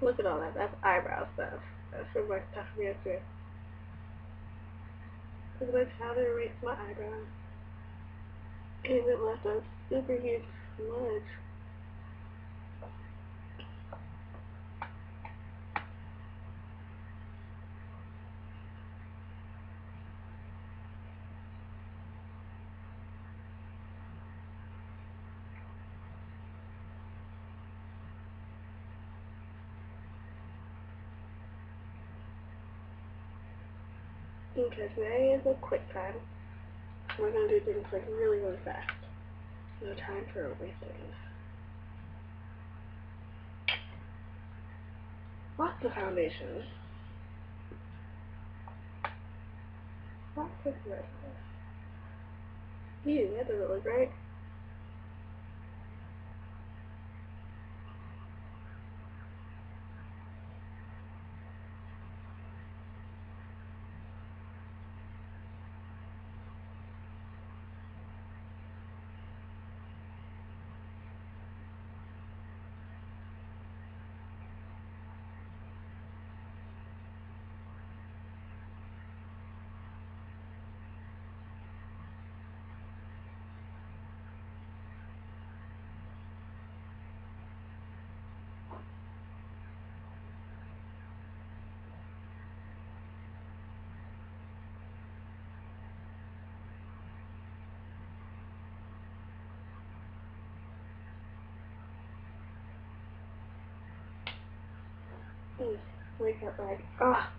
Look at all that. That's eyebrow stuff. That's for my stuff from yesterday. Look at my powder rates my eyebrows. And it left a super huge smudge. Okay, today is a quick time. We're going to do things like really, really fast. No time for wasting. Lots of foundation. Lots of red. Ew, that doesn't look right. Wake up like, ah.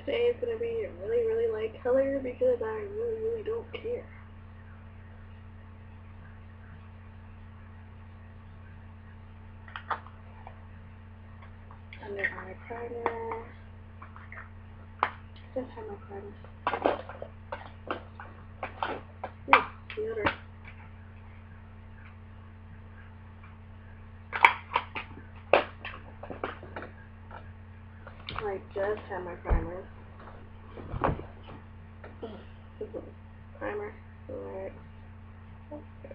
Today is going to be a really, really light color because I really, really don't care. Under eye primer. Just have my primer. Deodorant. I just have my primer. Primer. Alright. Okay.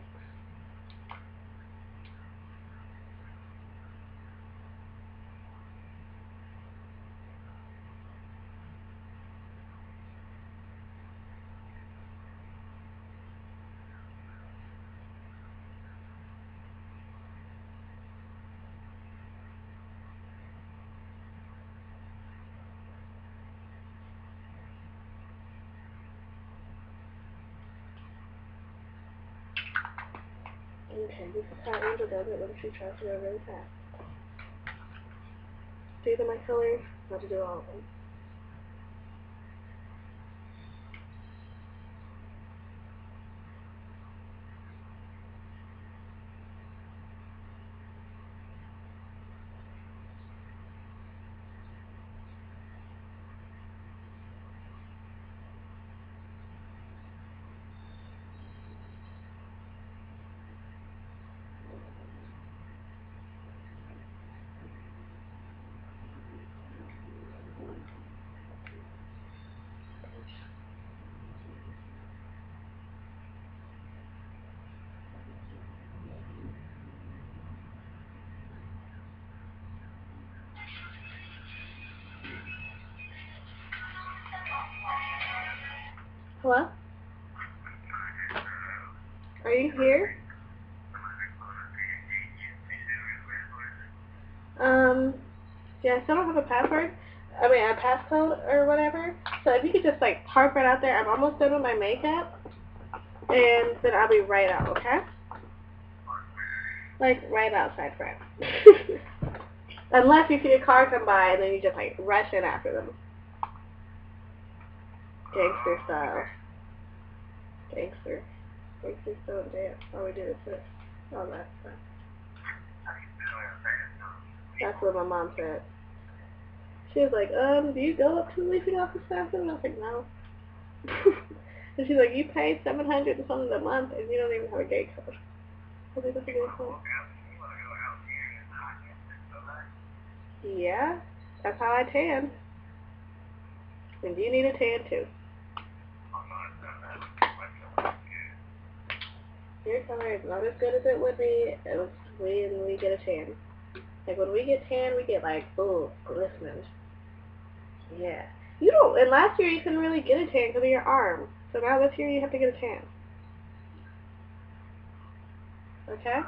Okay, this is how Angel does it when she tries to go really fast. These are my colors. Not to do all of them. Hello? Are you here? Yeah, I still don't have a password. I mean, a passcode or whatever. So if you could just, like, park right out there. I'm almost done with my makeup. And then I'll be right out, okay? Like, right outside front. Unless you see a car come by and then you just, like, rush in after them. Gangster style. Gangster. Gangsters don't dance. All we do is this. All that stuff. That's what my mom said. She was like, do you go up to the leasing office often? And I was like, no. And she's like, you paid $700 and something a month and you don't even have a gate code. I was like, that's a gate code. Yeah, that's how I tan. And you need a tan too. Your color is not as good as it would be when we get a tan. Like when we get tan, we get like, ooh, glistening. Yeah. You don't, and last year you couldn't really get a tan because of your arm. So now this year you have to get a tan. Okay?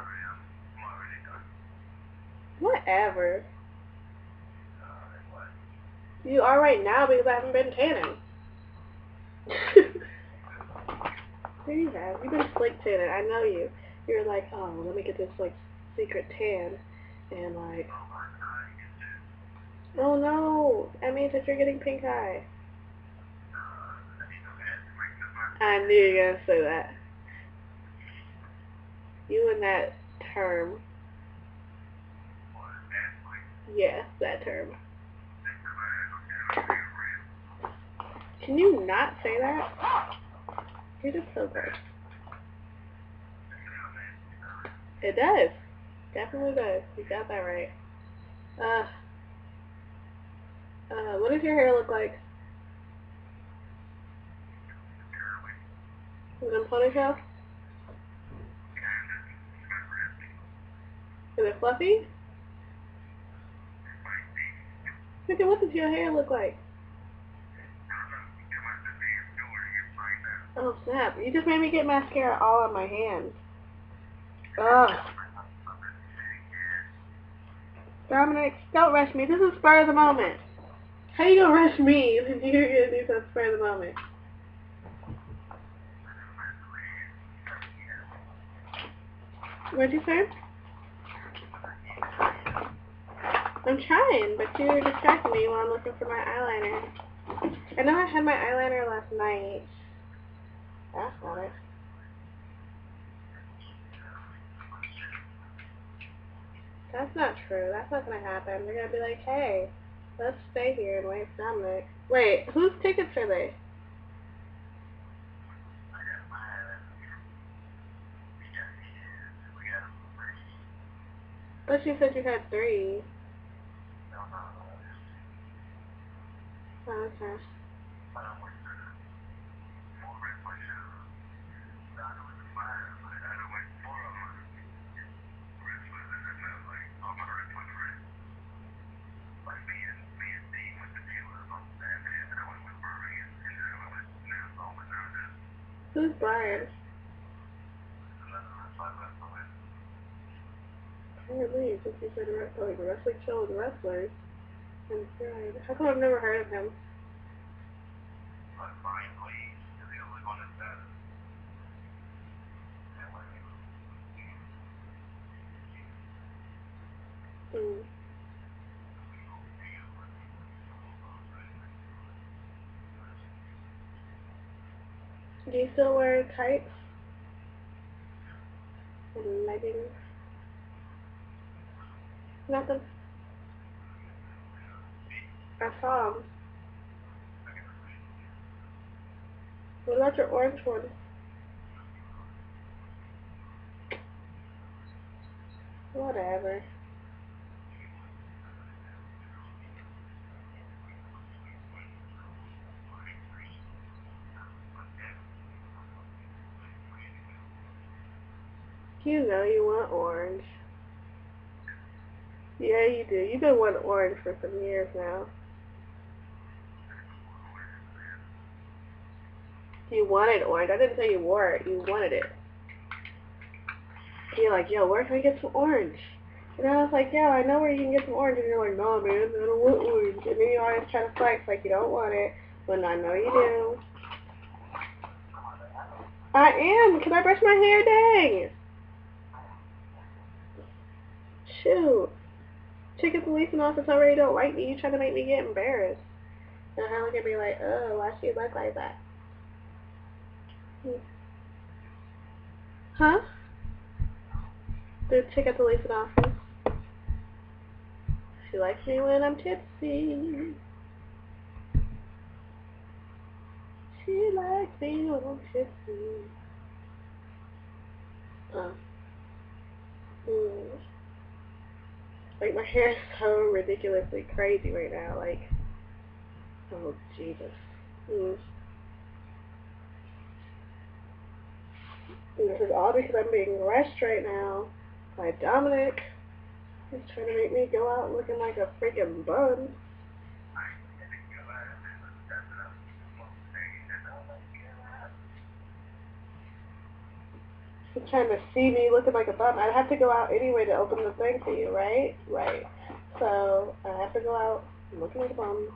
Whatever. You are right now because I haven't been tanning. There you have. You've been slick tanning. I know you. You're like, oh, let me get this like secret tan. And like, oh no, that means that you're getting pink eye. I knew you were going to say that. You and that term. Yes, that term. Can you not say that? You're just so gross. It does. Definitely does. You got that right. What does your hair look like? Is it a ponytail? Is it fluffy? Look at what does your hair look like? Oh snap, you just made me get mascara all on my hands. Ugh. Dominic, don't rush me. This is spur of the moment. How you gonna rush me if you're gonna do something spur of the moment? What'd you say? I'm trying, but you're distracting me while I'm looking for my eyeliner. I know I had my eyeliner last night. That's not it. That's not true. That's not gonna happen. They're gonna be like, hey, let's stay here and wait for Dominic. Wait, whose tickets are they? But you said you had 3. Oh, okay. Who's Brian? I can't believe since you said wrestling show with wrestlers. And Brian. How come I've never heard of him? Mm. Do you still wear tights? And leggings? Nothing. I saw him. What about your orange one? Whatever. You know you want orange. Yeah, you do. You've been wanting orange for some years now. You wanted orange. I didn't say you wore it. You wanted it. You're like, yo, where can I get some orange? And I was like, yeah, I know where you can get some orange. And you're like, no, man, I don't want orange. And then you always try to flex like you don't want it, when I know you do. I am. Can I brush my hair? Dang. Shoot. Chick at the leasing office already don't like me. You trying to make me get embarrassed. And I look at me like, oh, why she look like that? Huh? The chick at the Lace office. She likes me when I'm tipsy. She likes me when I'm tipsy. Like, my hair is so ridiculously crazy right now. Like, oh, Jesus. And this is all because I'm being rushed right now by Dominic. He's trying to make me go out looking like a freaking bum. He's trying to see me looking like a bum. I'd have to go out anyway to open the thing for you, right? Right. So, I have to go out looking like a bum.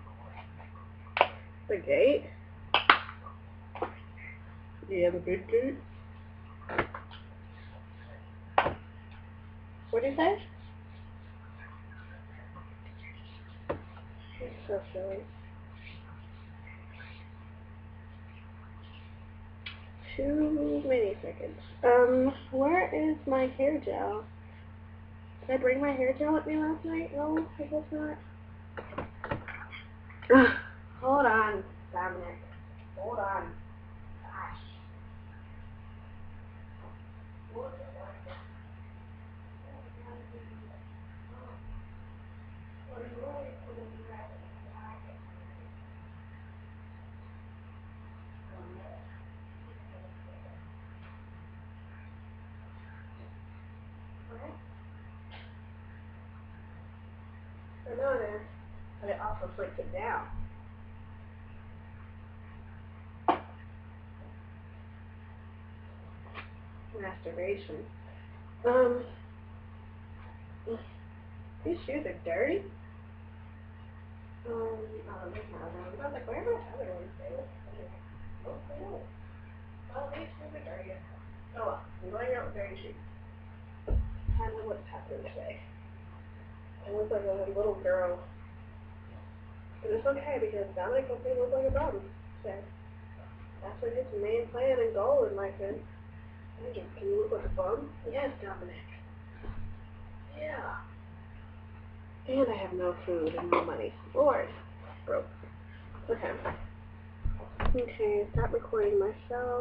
The gate? Yeah, the big gate. What'd you say? You're so silly. Too many seconds. Where is my hair gel? Did I bring my hair gel with me last night? No, I guess not. Ugh. Hold on, Dominic. Hold on. Gosh. I know it is, but it also flicks it down. Masturbation. These shoes are dirty. There's my other ones. I was like, where are my other ones? Oh, these shoes are dirty. Oh well, I'm going out with dirty shoes. I don't know what's happening today. I look like a little girl. But it's okay because Dominic wants me to look like a bum. So that's what his main plan and goal in life is. Can you look like a bum? Yes, Dominic. Yeah. And I have no food and no money. Lord. Broke. Okay. Okay, stop recording myself.